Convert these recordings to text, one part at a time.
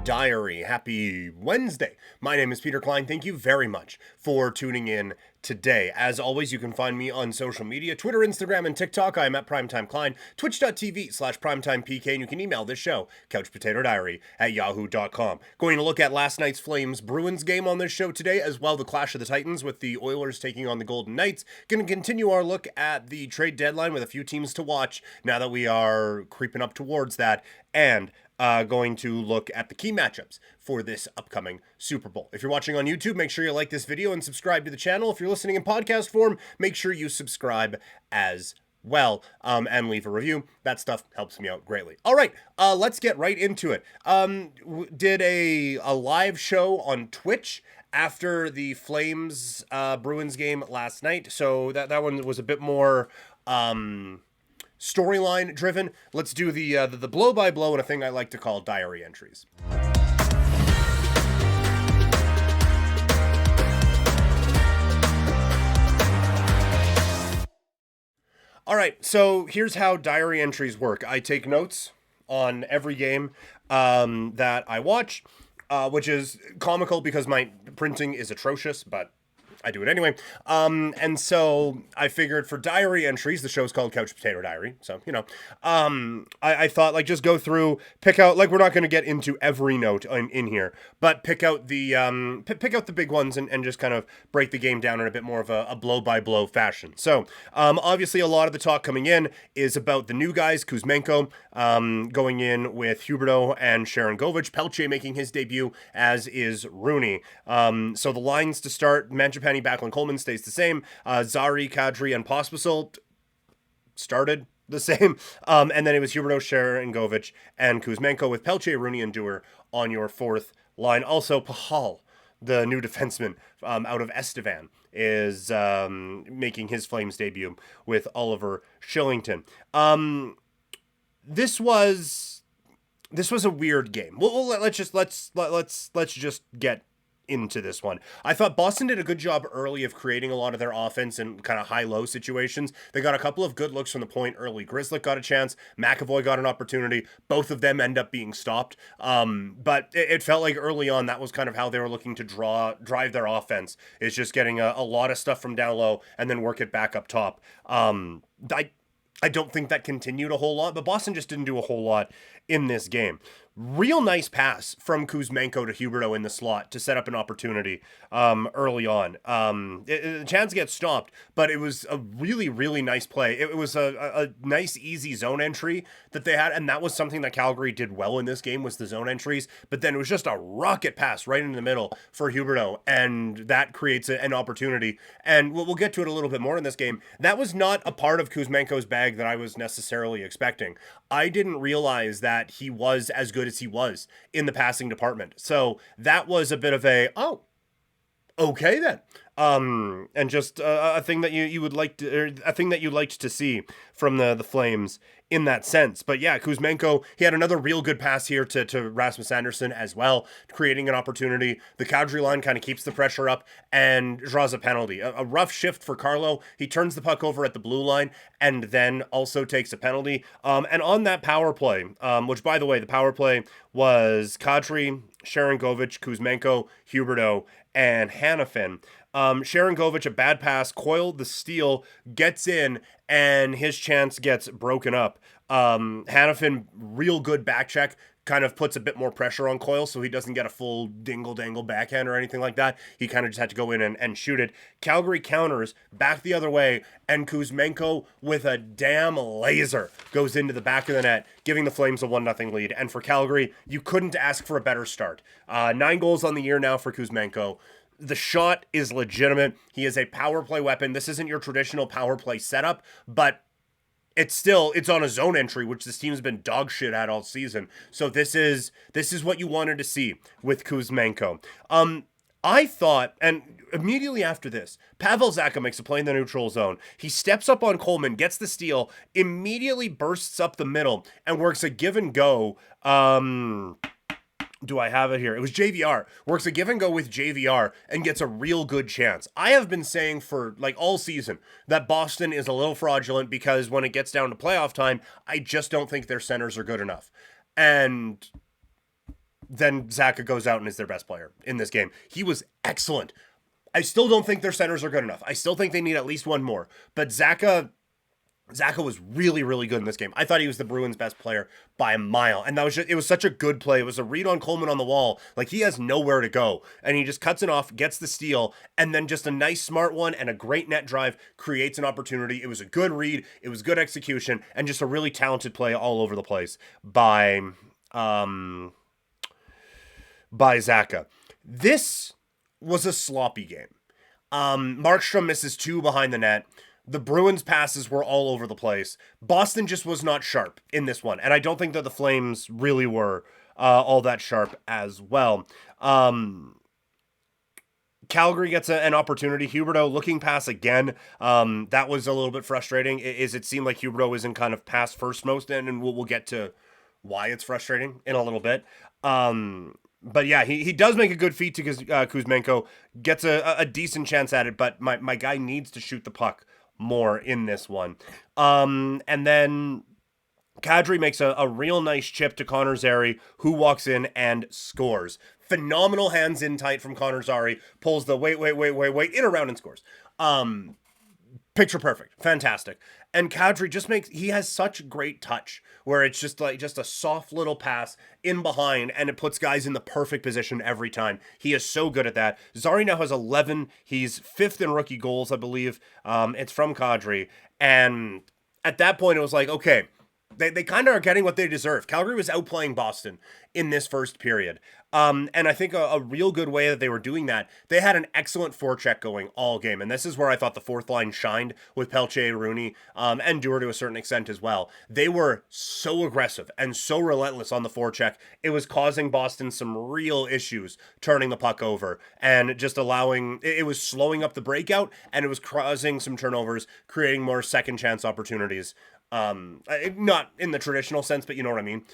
Diary. Happy Wednesday. My name is Peter Klein. Thank you very much for tuning in today. As always, you can find me on social media, Twitter, Instagram, and TikTok. I am at Primetime Klein, twitch.tv/primetimepk, and you can email this show, couchpotatodiary@yahoo.com. Going to look at last night's Flames Bruins game on this show today, as well the Clash of the Titans with the Oilers taking on the Golden Knights. Going to continue our look at the trade deadline with a few teams to watch now that we are creeping up towards that, and going to look at the key matchups for this upcoming Super Bowl. If you're watching on YouTube, make sure you like this video and subscribe to the channel. If you're listening in podcast form, make sure you subscribe as well, and leave a review. That stuff helps me out greatly. All right, let's get right into it. Did a live show on Twitch after the Flames Bruins game last night, so that one was a bit more storyline driven. Let's do the blow by blow and a thing I like to call diary entries. All right, so here's how diary entries work. I take notes on every game that I watch, which is comical because my printing is atrocious, but I do it anyway. And so I figured for diary entries, the show's called Couch Potato Diary. So, I thought, like, just go through, pick out, like, we're not going to get into every note in here, but pick out the pick out the big ones and just kind of break the game down in a bit more of a blow by blow fashion. So, obviously a lot of the talk coming in is about the new guys, Kuzmenko, going in with Huberdeau and Sharangovich, Pelche making his debut, as is Rooney. So the lines to start, Mangiapane, Backlund, Coleman stays the same. Zari, Kadri, and Pospisil started the same. And then it was Huberdeau, Sharangovich, and Kuzmenko with Pelche, Rooney, and Dewar on your fourth line. Also, Pahal, the new defenseman out of Estevan, is making his Flames debut with Oliver Shillington. This was a weird game. Well, let's just get into this one. I thought Boston did a good job early of creating a lot of their offense in kind of high-low situations. They got a couple of good looks from the point early. Grizzlick got a chance. McAvoy got an opportunity. Both of them end up being stopped. But it felt like early on that was kind of how they were looking to drive their offense, is just getting a lot of stuff from down low and then work it back up top. I don't think that continued a whole lot, but Boston just didn't do a whole lot in this game. Real nice pass from Kuzmenko to Huberdeau in the slot to set up an opportunity early on. The chance gets stopped, but it was a really, really nice play. It was a nice, easy zone entry that they had, and that was something that Calgary did well in this game, was the zone entries. But then it was just a rocket pass right in the middle for Huberdeau, and that creates an opportunity. And we'll get to it a little bit more in this game. That was not a part of Kuzmenko's bag that I was necessarily expecting. I didn't realize that he was as good as he was in the passing department. So that was a bit of a, oh, okay then. And just a thing that you would like to, or a thing that you liked to see from the Flames in that sense. But yeah, Kuzmenko, he had another real good pass here to Rasmus Andersson as well, creating an opportunity. The Kadri line kind of keeps the pressure up and draws a penalty. A rough shift for Carlo. He turns the puck over at the blue line and then also takes a penalty. And on that power play, which by the way, the power play was Kadri, Sharangovich, Kuzmenko, Huberdeau, and Hanifin. Sharangovich, a bad pass, coiled the steal, gets in, and his chance gets broken up. Hanifin, real good back check, kind of puts a bit more pressure on Coyle so he doesn't get a full dingle-dangle backhand or anything like that. He kind of just had to go in and shoot it. Calgary counters back the other way, and Kuzmenko with a damn laser goes into the back of the net, giving the Flames a 1-0 lead. And for Calgary, you couldn't ask for a better start. 9 goals on the year now for Kuzmenko. The shot is legitimate. He is a power play weapon. This isn't your traditional power play setup, but it's on a zone entry, which this team's been dog shit at all season. So this is what you wanted to see with Kuzmenko. I thought, and immediately after this, Pavel Zacha makes a play in the neutral zone. He steps up on Coleman, gets the steal, immediately bursts up the middle, and works a give and go. Do I have it here? It was JVR. Works a give and go with JVR and gets a real good chance. I have been saying for like all season that Boston is a little fraudulent because when it gets down to playoff time, I just don't think their centers are good enough. And then Zaka goes out and is their best player in this game. He was excellent. I still don't think their centers are good enough. I still think they need at least one more. But Zaka was really, really good in this game. I thought he was the Bruins' best player by a mile. And it was such a good play. It was a read on Coleman on the wall. Like, he has nowhere to go. And he just cuts it off, gets the steal, and then just a nice, smart one and a great net drive creates an opportunity. It was a good read. It was good execution, and just a really talented play all over the place by Zaka. This was a sloppy game. Markstrom misses 2 behind the net. The Bruins' passes were all over the place. Boston just was not sharp in this one, and I don't think that the Flames really were all that sharp as well. Calgary gets an opportunity. Huberdeau looking pass again. That was a little bit frustrating. It seemed like Huberdeau isn't kind of pass first most, and we'll get to why it's frustrating in a little bit. But yeah, he does make a good feat to Kuzmenko, gets a decent chance at it, but my guy needs to shoot the puck more in this one. And then Kadri makes a real nice chip to Connor Zary, who walks in and scores. Phenomenal hands in tight from Connor Zary, pulls the wait, in around and scores. Picture perfect. Fantastic. And Kadri he has such great touch where it's just a soft little pass in behind and it puts guys in the perfect position every time. He is so good at that. Zary now has 11. He's 5th in rookie goals, I believe. It's from Kadri. And at that point, it was like, okay, they kind of are getting what they deserve. Calgary was outplaying Boston in this first period. And I think a real good way that they were doing that, they had an excellent forecheck going all game. And this is where I thought the fourth line shined with Pelche, Rooney, and Dewar to a certain extent as well. They were so aggressive and so relentless on the forecheck. It was causing Boston some real issues turning the puck over and just it was slowing up the breakout, and it was causing some turnovers, creating more second chance opportunities. Not in the traditional sense, but you know what I mean.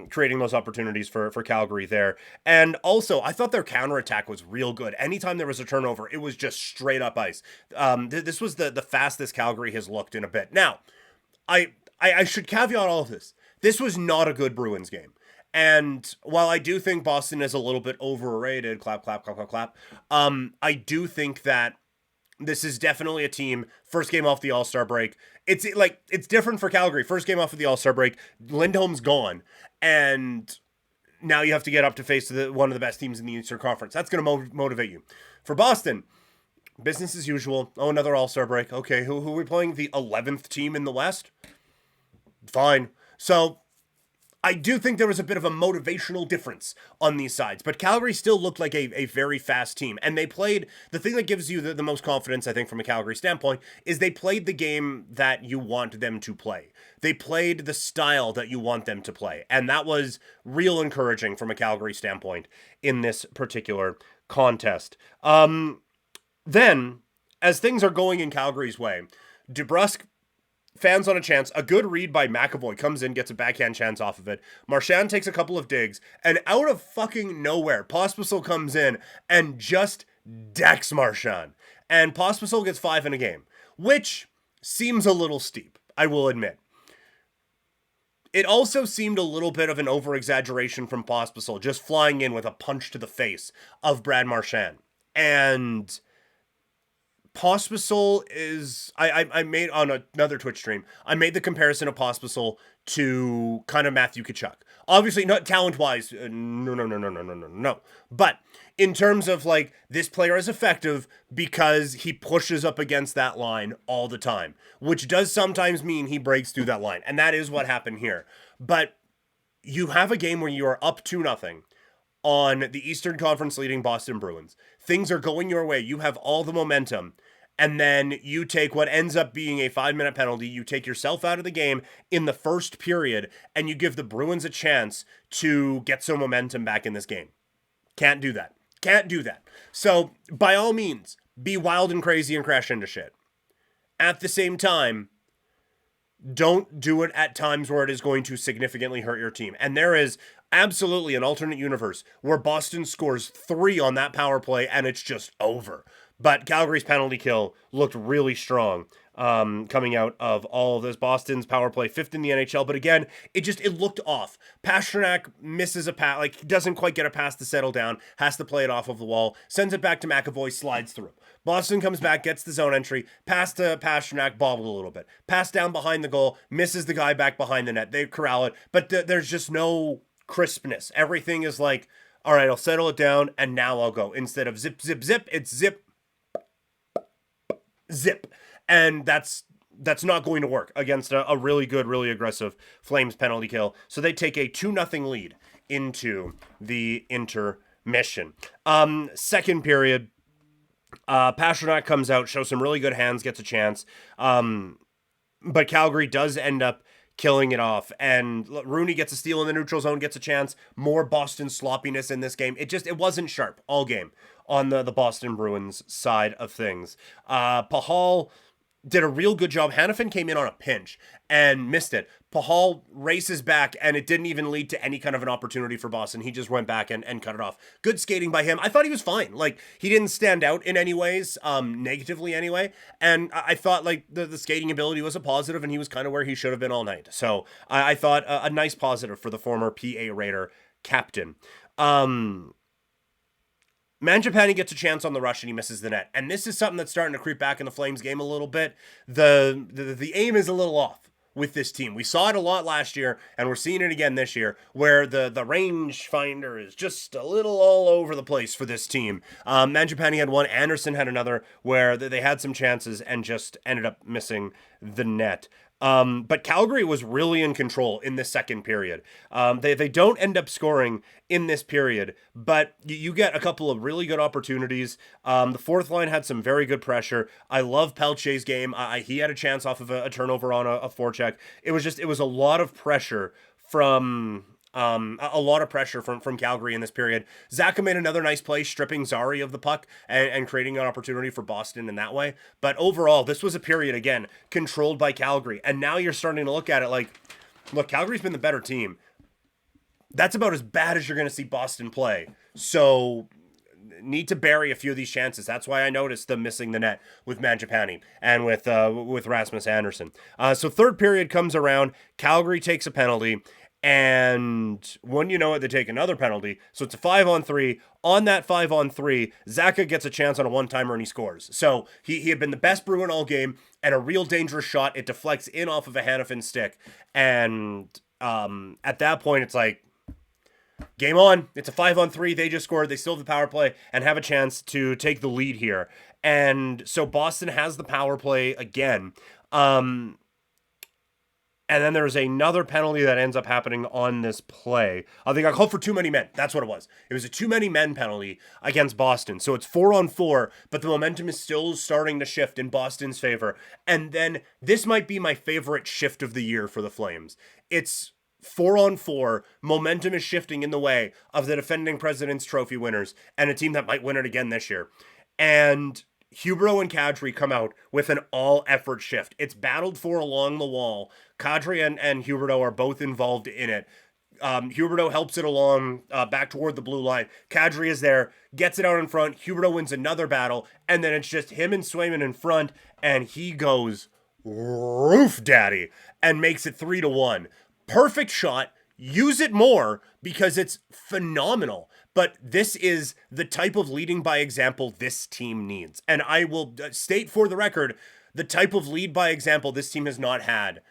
Creating those opportunities for Calgary there. And also, I thought their counterattack was real good. Anytime there was a turnover, it was just straight up ice. This was the fastest Calgary has looked in a bit. Now, I should caveat all of this. This was not a good Bruins game. And while I do think Boston is a little bit overrated, clap, clap, clap, clap, clap, I do think that this is definitely a team, first game off the All-Star break. It's different for Calgary. First game off of the All-Star break, Lindholm's gone, and now you have to get up to face one of the best teams in the Eastern Conference. That's going to motivate you. For Boston, business as usual. Oh, another All-Star break. Okay, who are we playing? The 11th team in the West? Fine. So I do think there was a bit of a motivational difference on these sides, but Calgary still looked like a very fast team. And they played, the thing that gives you the most confidence, I think, from a Calgary standpoint, is they played the game that you want them to play. They played the style that you want them to play. And that was real encouraging from a Calgary standpoint in this particular contest. Then, as things are going in Calgary's way, DeBrusk fans on a chance, a good read by McAvoy comes in, gets a backhand chance off of it. Marchand takes a couple of digs, and out of fucking nowhere, Pospisil comes in and just decks Marchand. And Pospisil gets 5 in a game, which seems a little steep, I will admit. It also seemed a little bit of an over-exaggeration from Pospisil, just flying in with a punch to the face of Brad Marchand. And Pospisil is, I made on another Twitch stream, I made the comparison of Pospisil to kind of Matthew Tkachuk. Obviously not talent-wise, no. But in terms of like, this player is effective because he pushes up against that line all the time, which does sometimes mean he breaks through that line. And that is what happened here. But you have a game where you are up 2-0 on the Eastern Conference leading Boston Bruins. Things are going your way. You have all the momentum. And then you take what ends up being a 5-minute penalty. You take yourself out of the game in the first period, and you give the Bruins a chance to get some momentum back in this game. Can't do that. Can't do that. So, by all means, be wild and crazy and crash into shit. At the same time, don't do it at times where it is going to significantly hurt your team. And there is absolutely an alternate universe where Boston scores 3 on that power play and it's just over. But Calgary's penalty kill looked really strong coming out of all of this. Boston's power play 5th in the NHL, but again, it looked off. Pastrnak misses a pass, like doesn't quite get a pass to settle down, has to play it off of the wall, sends it back to McAvoy, slides through. Boston comes back, gets the zone entry, pass to Pastrnak, bobbled a little bit. Pass down behind the goal, misses the guy back behind the net. They corral it, but there's just no crispness. Everything is like, all right, I'll settle it down, and now I'll go. Instead of zip, zip, zip, it's zip, zip. And that's not going to work against a really good, really aggressive Flames penalty kill. So they take a 2-0 lead into the intermission. Second period, Pastrnak comes out, shows some really good hands, gets a chance. But Calgary does end up killing it off, and Rooney gets a steal in the neutral zone, gets a chance. More Boston sloppiness in this game. It wasn't sharp all game on the Boston Bruins side of things. Pahal did a real good job. Hanifin came in on a pinch and missed it. Pahal races back, and it didn't even lead to any kind of an opportunity for Boston. He just went back and cut it off. Good skating by him. I thought he was fine. Like, he didn't stand out in any ways, negatively anyway. And I thought, like, the skating ability was a positive, and he was kind of where he should have been all night. So I thought a nice positive for the former PA Raider captain. Mangiapane gets a chance on the rush and he misses the net. And this is something that's starting to creep back in the Flames game a little bit. The aim is a little off with this team. We saw it a lot last year, and we're seeing it again this year, where the range finder is just a little all over the place for this team. Mangiapane had one, Anderson had another, where they had some chances and just ended up missing the net. But Calgary was really in control in the second period. They don't end up scoring in this period, but you get a couple of really good opportunities. The fourth line had some very good pressure. I love Pelche's game. He had a chance off of a turnover on a forecheck. It was a lot of pressure from Calgary in this period. Zaka made another nice play, stripping Zari of the puck and creating an opportunity for Boston in that way. But overall, this was a period, again, controlled by Calgary. And now you're starting to look at it like, look, Calgary's been the better team. That's about as bad as you're going to see Boston play. So need to bury a few of these chances. That's why I noticed them missing the net with Mangiapane and with Rasmus Andersson. So third period comes around. Calgary takes a penalty. And when you know it, they take another penalty. So it's a 5-on-3. On that 5-on-3, Zaka gets a chance on a one-timer and he scores. So he had been the best Bruin all game, and a real dangerous shot. It deflects in off of a Hanifin stick. And at that point, it's like, game on. It's a 5-on-3. They just scored. They still have the power play and have a chance to take the lead here. And so Boston has the power play again. And then there's another penalty that ends up happening on this play. They got called for too many men. That's what it was. It was a too many men penalty against Boston. So it's 4-on-4, but the momentum is still starting to shift in Boston's favor. And then this might be my favorite shift of the year for the Flames. It's 4-on-4. Momentum is shifting in the way of the defending President's Trophy winners and a team that might win it again this year. And Huberdeau and Kadri come out with an all-effort shift. It's battled for along the wall. Kadri and Huberdeau are both involved in it. Huberdeau helps it along back toward the blue line. Kadri is there, gets it out in front. Huberdeau wins another battle, and then it's just him and Swayman in front, and he goes roof daddy and makes it 3-1. Perfect shot. Use it more because it's phenomenal. But this is the type of leading by example this team needs. And I will state for the record, the type of lead by example this team has not had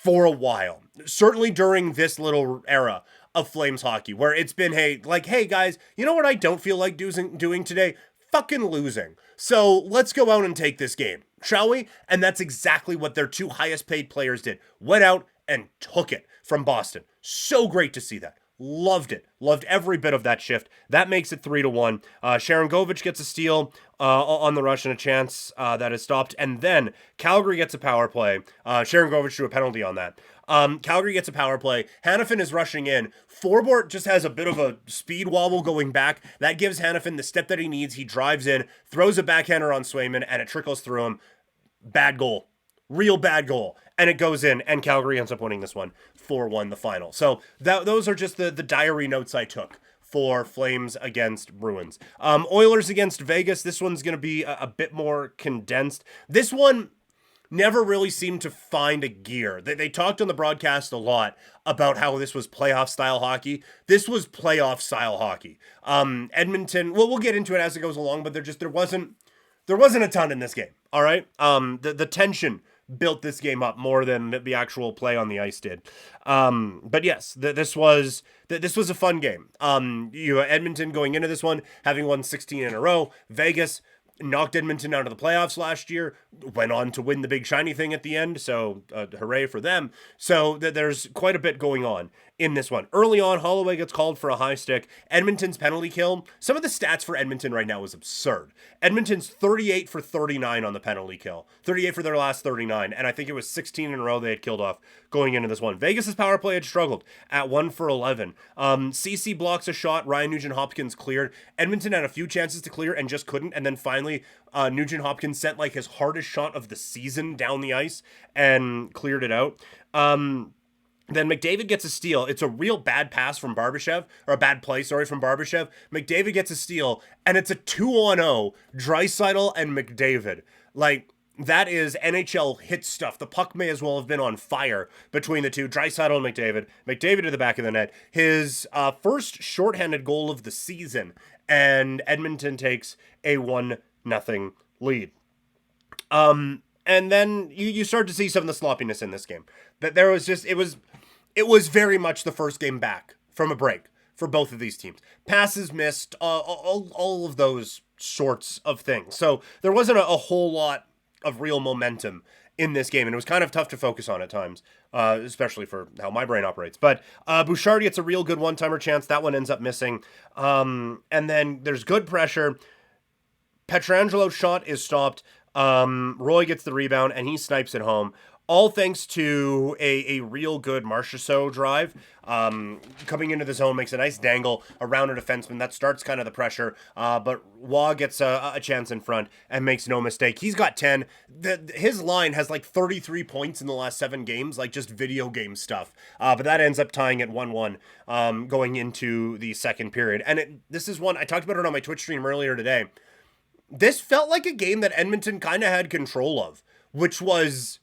for a while. Certainly during this little era of Flames hockey, where it's been, hey guys, you know what I don't feel like doing today? Fucking losing. So let's go out and take this game, shall we? And that's exactly what their two highest paid players did. Went out and took it from Boston. So great to see that. Loved it. Loved every bit of that shift. That makes it 3-1. Sharangovich gets a steal on the rush and a chance that is stopped. And then Calgary gets a power play. Sharangovich drew a penalty on that. Calgary gets a power play. Hanifin is rushing in. Forbort just has a bit of a speed wobble going back. That gives Hanifin the step that he needs. He drives in, throws a backhander on Swayman, and it trickles through him. Bad goal. Real bad goal. And it goes in, and Calgary ends up winning this one 4-1 the final. So those are just the diary notes I took for Flames against Bruins. Oilers against Vegas. This one's going to be a bit more condensed. This one, never really seemed to find a gear. They talked on the broadcast a lot about how this was playoff style hockey. This was playoff style hockey. Edmonton, well, we'll get into it as it goes along, but there wasn't a ton in this game. All right. The tension built this game up more than the actual play on the ice did. But yes, this was a fun game. Edmonton going into this one, having won 16 in a row. Vegas knocked Edmonton out of the playoffs last year, went on to win the big shiny thing at the end, so hooray for them. So there's quite a bit going on in this one. Early on, Holloway gets called for a high stick. Edmonton's penalty kill. Some of the stats for Edmonton right now is absurd. Edmonton's 38 for 39 on the penalty kill. 38 for their last 39, and I think it was 16 in a row they had killed off going into this one. Vegas's power play had struggled at 1 for 11. CC blocks a shot. Ryan Nugent-Hopkins cleared. Edmonton had a few chances to clear and just couldn't, and then finally Nugent-Hopkins sent like his hardest shot of the season down the ice and cleared it out. Then McDavid gets a steal. It's a real bad pass from Barbashev, or a bad play, sorry, from Barbashev. McDavid gets a steal, and it's a 2-on-0, Draisaitl and McDavid. Like, that is NHL hit stuff. The puck may as well have been on fire between the two. Draisaitl and McDavid. McDavid to the back of the net. His first shorthanded goal of the season, and Edmonton takes a 1-0 lead. And then you start to see some of the sloppiness in this game. That there was just, it was very much the first game back from a break for both of these teams. Passes missed, all of those sorts of things. So there wasn't a whole lot of real momentum in this game, and it was kind of tough to focus on at times, especially for how my brain operates. But Bouchard gets a real good one-timer chance. That one ends up missing. And then there's good pressure. Petrangelo's shot is stopped. Roy gets the rebound, and he snipes it home. All thanks to a real good Marchessault drive. Coming into the zone, makes a nice dangle around a defenseman. That starts kind of the pressure. But Waugh gets a chance in front and makes no mistake. He's got 10. His line has like 33 points in the last 7 games, like just video game stuff. But that ends up tying at 1-1 going into the second period. And this is one, I talked about it on my Twitch stream earlier today. This felt like a game that Edmonton kind of had control of, which was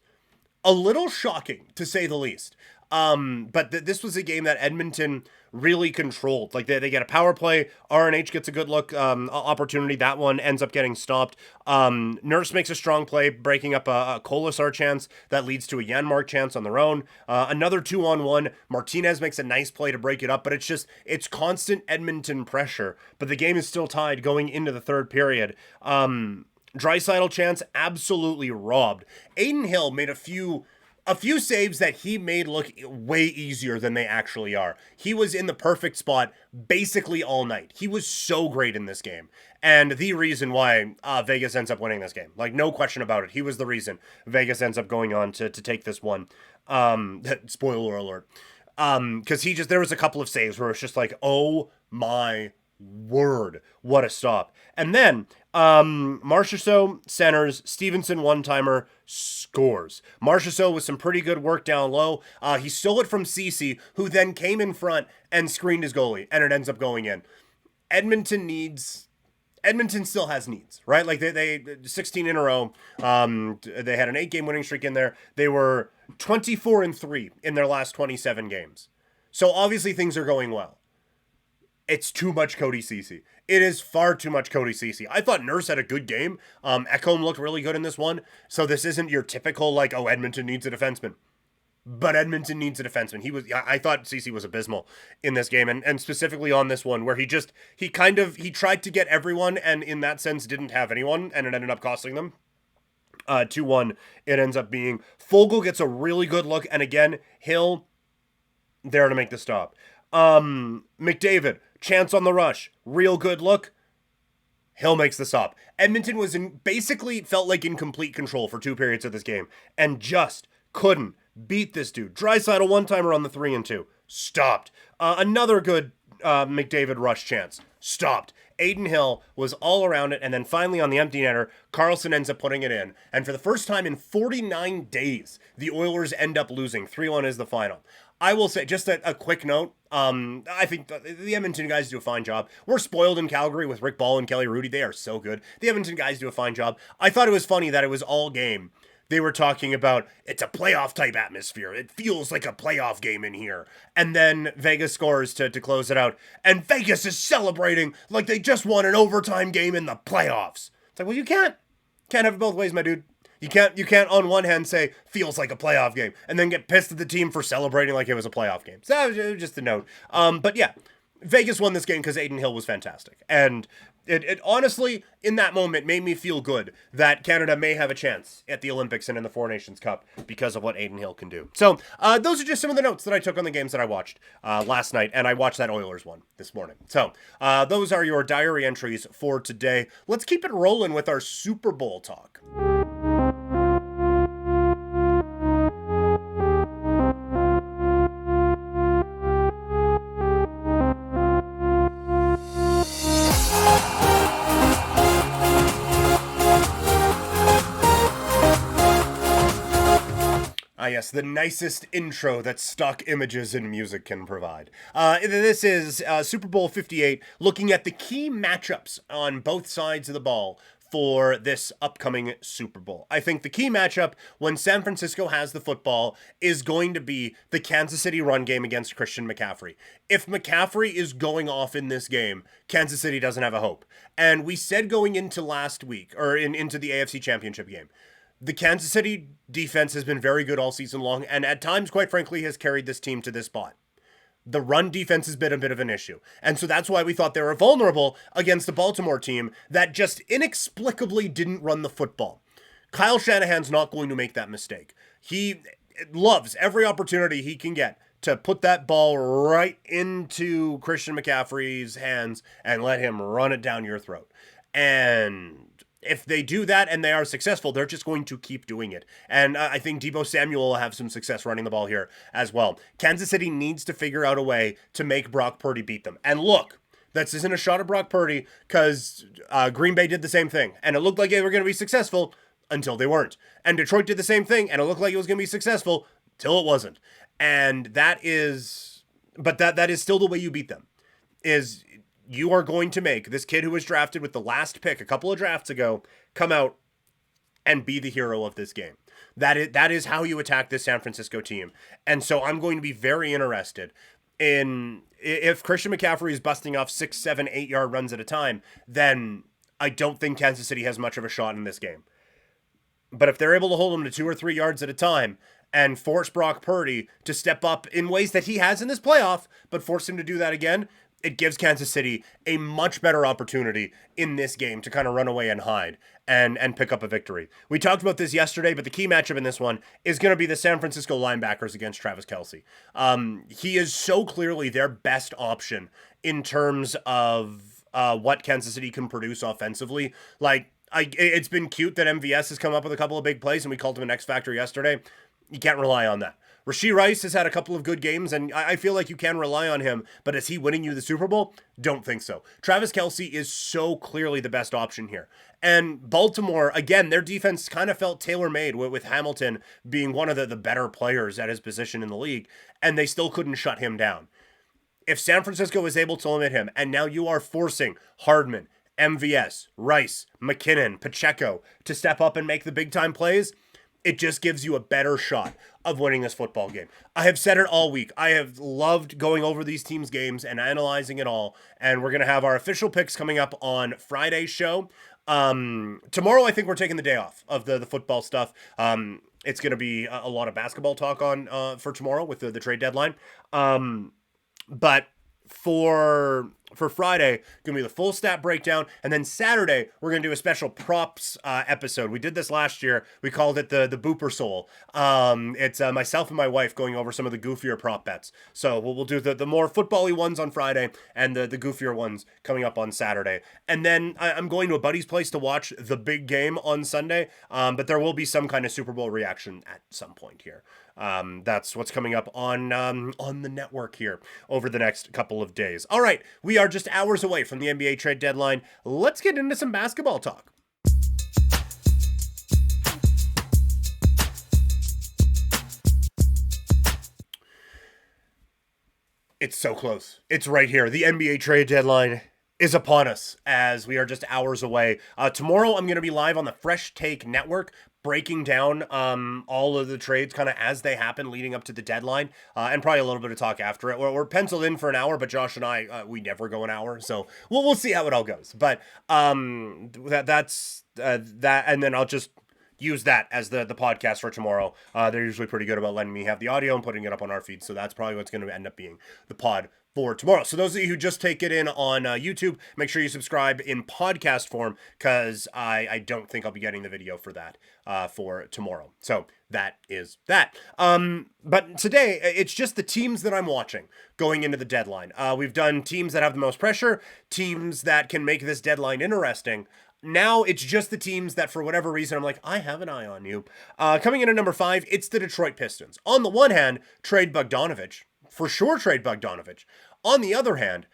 a little shocking, to say the least. But this was a game that Edmonton really controlled. Like, they get a power play. RNH gets a good look opportunity. That one ends up getting stopped. Nurse makes a strong play, breaking up a Kolasar chance that leads to a Janmark chance on their own. Another 2-on-1. Martinez makes a nice play to break it up, but it's constant Edmonton pressure. But the game is still tied going into the third period. Draisaitl chance absolutely robbed. Adin Hill made a few saves that he made look way easier than they actually are. He was in the perfect spot basically all night. He was so great in this game. And the reason why Vegas ends up winning this game. Like, no question about it. He was the reason Vegas ends up going on to take this one. Spoiler alert. Because there was a couple of saves where it's just like, oh my word, what a stop. And then Marchessault centers, Stevenson one-timer, scores. Marchessault with some pretty good work down low. He stole it from Cece, who then came in front and screened his goalie, and it ends up going in. Edmonton still has needs, right? Like, they 16 in a row. They had an 8-game winning streak in there. They were 24-3 in their last 27 games. So obviously things are going well. It's too much Cody Ceci. It is far too much Cody Ceci. I thought Nurse had a good game. Ekholm looked really good in this one. So this isn't your typical, like, oh, Edmonton needs a defenseman. But Edmonton needs a defenseman. I thought Ceci was abysmal in this game. And specifically on this one, where he tried to get everyone, and in that sense didn't have anyone, and it ended up costing them. 2-1, it ends up being. Fogle gets a really good look. And again, Hill there to make the stop. McDavid, chance on the rush, real good look. Hill makes the stop. Edmonton was basically felt like in complete control for 2 periods of this game and just couldn't beat this dude. Draisaitl one-timer on the 3-2. Stopped. Another good McDavid rush chance. Stopped. Adin Hill was all around it, and then finally on the empty netter, Karlsson ends up putting it in. And for the first time in 49 days, the Oilers end up losing. 3-1 is the final. I will say, just a quick note, I think the Edmonton guys do a fine job. We're spoiled in Calgary with Rick Ball and Kelly Rudy. They are so good. The Edmonton guys do a fine job. I thought it was funny that it was all game they were talking about it's a playoff type atmosphere. It feels like a playoff game in here. And then Vegas scores to close it out. And Vegas is celebrating like they just won an overtime game in the playoffs. It's like, well, you can't have it both ways, my dude. You can't on one hand say feels like a playoff game and then get pissed at the team for celebrating like it was a playoff game. So that was just a note. But yeah, Vegas won this game because Aiden Hill was fantastic. And it honestly, in that moment, made me feel good that Canada may have a chance at the Olympics and in the Four Nations Cup because of what Aiden Hill can do. So those are just some of the notes that I took on the games that I watched last night, and I watched that Oilers one this morning. So those are your diary entries for today. Let's keep it rolling with our Super Bowl talk. Yes, the nicest intro that stock images and music can provide. This is Super Bowl 58, looking at the key matchups on both sides of the ball for this upcoming Super Bowl. I think the key matchup when San Francisco has the football is going to be the Kansas City run game against Christian McCaffrey. If McCaffrey is going off in this game, Kansas City doesn't have a hope. And we said going into last week, or into the AFC Championship game, the Kansas City defense has been very good all season long, and at times, quite frankly, has carried this team to this spot. The run defense has been a bit of an issue, and so that's why we thought they were vulnerable against the Baltimore team that just inexplicably didn't run the football. Kyle Shanahan's not going to make that mistake. He loves every opportunity he can get to put that ball right into Christian McCaffrey's hands and let him run it down your throat. And if they do that and they are successful, they're just going to keep doing it. And I think Deebo Samuel will have some success running the ball here as well. Kansas City needs to figure out a way to make Brock Purdy beat them. And look, this isn't a shot at Brock Purdy because Green Bay did the same thing. And it looked like they were going to be successful until they weren't. And Detroit did the same thing and it looked like it was going to be successful till it wasn't. And that is still the way you beat them. Is you are going to make this kid who was drafted with the last pick a couple of drafts ago come out and be the hero of this game. That is how you attack this San Francisco team. And so I'm going to be very interested in if Christian McCaffrey is busting off 6, 7, 8 yard runs at a time, then I don't think Kansas City has much of a shot in this game. But if they're able to hold him to 2 or 3 yards at a time and force Brock Purdy to step up in ways that he has in this playoff, but force him to do that again, it gives Kansas City a much better opportunity in this game to kind of run away and hide and pick up a victory. We talked about this yesterday, but the key matchup in this one is going to be the San Francisco linebackers against Travis Kelce. He is so clearly their best option in terms of what Kansas City can produce offensively. Like, it's been cute that MVS has come up with a couple of big plays, and we called him an X factor yesterday. You can't rely on that. Rashee Rice has had a couple of good games, and I feel like you can rely on him, but is he winning you the Super Bowl? Don't think so. Travis Kelce is so clearly the best option here. And Baltimore, again, their defense kind of felt tailor-made with Hamilton being one of the better players at his position in the league, and they still couldn't shut him down. If San Francisco is able to limit him, and now you are forcing Hardman, MVS, Rice, McKinnon, Pacheco to step up and make the big-time plays, it just gives you a better shot of winning this football game. I have said it all week. I have loved going over these teams' games and analyzing it all. And we're going to have our official picks coming up on Friday's show. Tomorrow, I think we're taking the day off of the football stuff. It's going to be a lot of basketball talk on for tomorrow with the trade deadline. But for Friday, going to be the full stat breakdown, and then Saturday we're going to do a special props episode. We did this last year. We called it the Booper Soul. It's myself and my wife going over some of the goofier prop bets. So we'll do the more football-y ones on Friday and the goofier ones coming up on Saturday. And then I'm going to a buddy's place to watch the big game on Sunday, but there will be some kind of Super Bowl reaction at some point here. That's what's coming up on the network here over the next couple of days. All right, we are just hours away from the NBA trade deadline. Let's get into some basketball talk. It's so close. It's right here. The NBA trade deadline is upon us as we are just hours away. Tomorrow I'm going to be live on the Fresh Take Network breaking down all of the trades kind of as they happen leading up to the deadline, and probably a little bit of talk after it. We're penciled in for an hour, but Josh and I, we never go an hour, so we'll see how it all goes. But that's that, and then I'll just use that as the podcast for tomorrow. They're usually pretty good about letting me have the audio and putting it up on our feed, so that's probably what's going to end up being the pod for tomorrow. So those of you who just take it in on YouTube, make sure you subscribe in podcast form, because I don't think I'll be getting the video for that for tomorrow. So that is that. But today, it's just the teams that I'm watching going into the deadline. We've done teams that have the most pressure, teams that can make this deadline interesting. Now it's just the teams that, for whatever reason, I'm like, I have an eye on you. Coming in at number 5, it's the Detroit Pistons. On the one hand, trade Bogdanovich. For sure, trade Bogdanovich. On the other hand,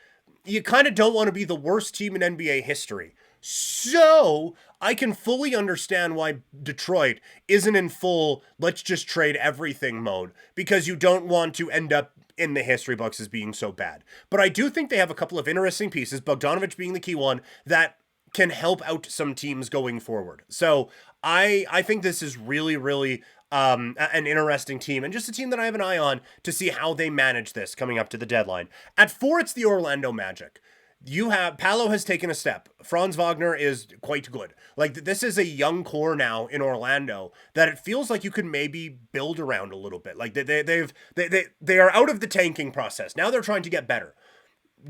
you kind of don't want to be the worst team in NBA history. So I can fully understand why Detroit isn't in full, let's just trade everything mode, because you don't want to end up in the history books as being so bad. But I do think they have a couple of interesting pieces, Bogdanovich being the key one, that can help out some teams going forward. So I think this is really, really an interesting team, and just a team that I have an eye on to see how they manage this coming up to the deadline. At 4, it's the Orlando Magic. Paolo has taken a step. Franz Wagner is quite good. Like, this is a young core now in Orlando that it feels like you could maybe build around a little bit. Like, they are out of the tanking process. Now they're trying to get better.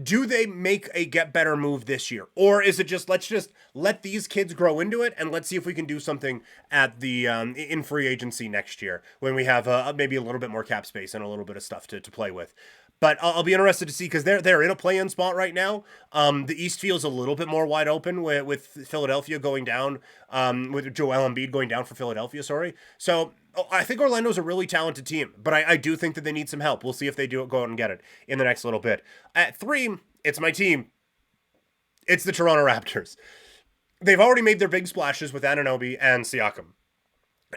Do they make a get better move this year? Or is it just, let's just let these kids grow into it, and let's see if we can do something at the in free agency next year when we have maybe a little bit more cap space and a little bit of stuff to play with. But I'll be interested to see, because they're in a play-in spot right now. The East feels a little bit more wide open with Philadelphia going down, with Joel Embiid going down for Philadelphia, sorry. So I think Orlando's a really talented team, but I do think that they need some help. We'll see if they do go out and get it in the next little bit. At 3, it's my team. It's the Toronto Raptors. They've already made their big splashes with Anunoby and Siakam,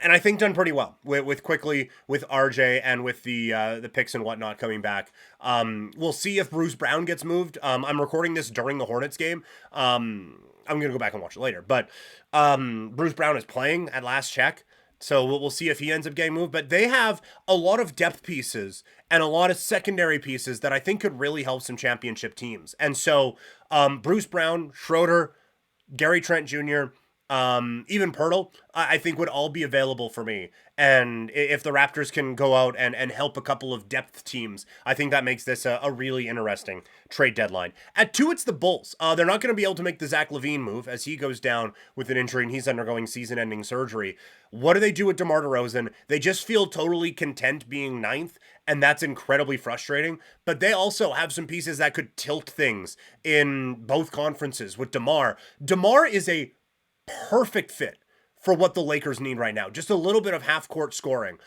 and I think done pretty well with quickly with RJ and with the picks and whatnot coming back. We'll see if Bruce Brown gets moved. I'm recording this during the Hornets game. I'm gonna go back and watch it later, but Bruce Brown is playing at last check. So we'll see if he ends up getting moved. But they have a lot of depth pieces and a lot of secondary pieces that I think could really help some championship teams. And so Bruce Brown, Schroeder, Gary Trent Jr., even Pirtle, I think would all be available for me. And if the Raptors can go out and help a couple of depth teams, I think that makes this a really interesting trade deadline. At 2, it's the Bulls. They're not going to be able to make the Zach LaVine move as he goes down with an injury and he's undergoing season-ending surgery. What do they do with DeMar DeRozan? They just feel totally content being 9th, and that's incredibly frustrating. But they also have some pieces that could tilt things in both conferences with DeMar. DeMar is a perfect fit for what the Lakers need right now. Just a little bit of half-court scoring.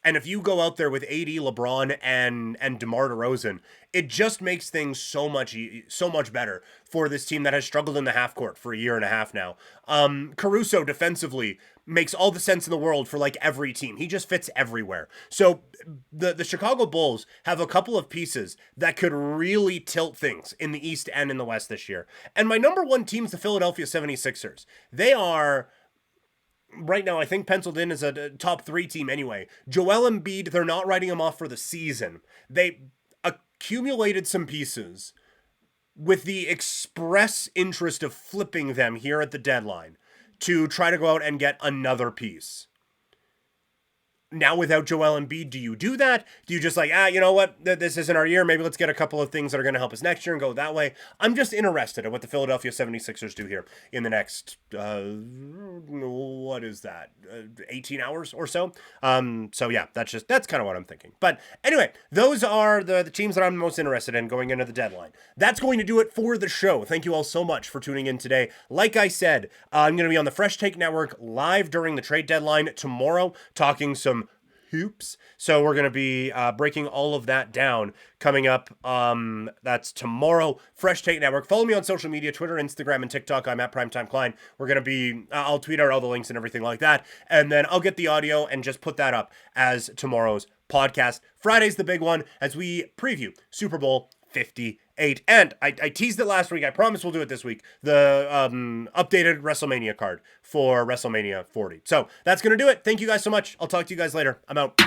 And if you go out there with AD, LeBron, and DeMar DeRozan, it just makes things so much better for this team that has struggled in the half court for a year and a half now. Caruso defensively makes all the sense in the world for like every team. He just fits everywhere. So the Chicago Bulls have a couple of pieces that could really tilt things in the East and in the West this year. And my number 1 team is the Philadelphia 76ers. They are, right now, I think penciled in as a top 3 team anyway. Joel Embiid, they're not writing him off for the season. They accumulated some pieces with the express interest of flipping them here at the deadline to try to go out and get another piece. Now, without Joel Embiid, do you do that? Do you just like, you know what? This isn't our year. Maybe let's get a couple of things that are going to help us next year and go that way. I'm just interested in what the Philadelphia 76ers do here in the next, what is that? 18 hours or so. So yeah, that's kind of what I'm thinking. But anyway, those are the teams that I'm most interested in going into the deadline. That's going to do it for the show. Thank you all so much for tuning in today. Like I said, I'm going to be on the Fresh Take Network live during the trade deadline tomorrow, talking some hoops. So we're going to be breaking all of that down coming up. That's tomorrow. Fresh Take Network. Follow me on social media, Twitter, Instagram, and TikTok. I'm at Primetime Klein. We're going to be, I'll tweet out all the links and everything like that. And then I'll get the audio and just put that up as tomorrow's podcast. Friday's the big one as we preview Super Bowl 58. 8. And I teased it last week. I promise we'll do it this week. The updated WrestleMania card for WrestleMania 40. So that's going to do it. Thank you guys so much. I'll talk to you guys later. I'm out.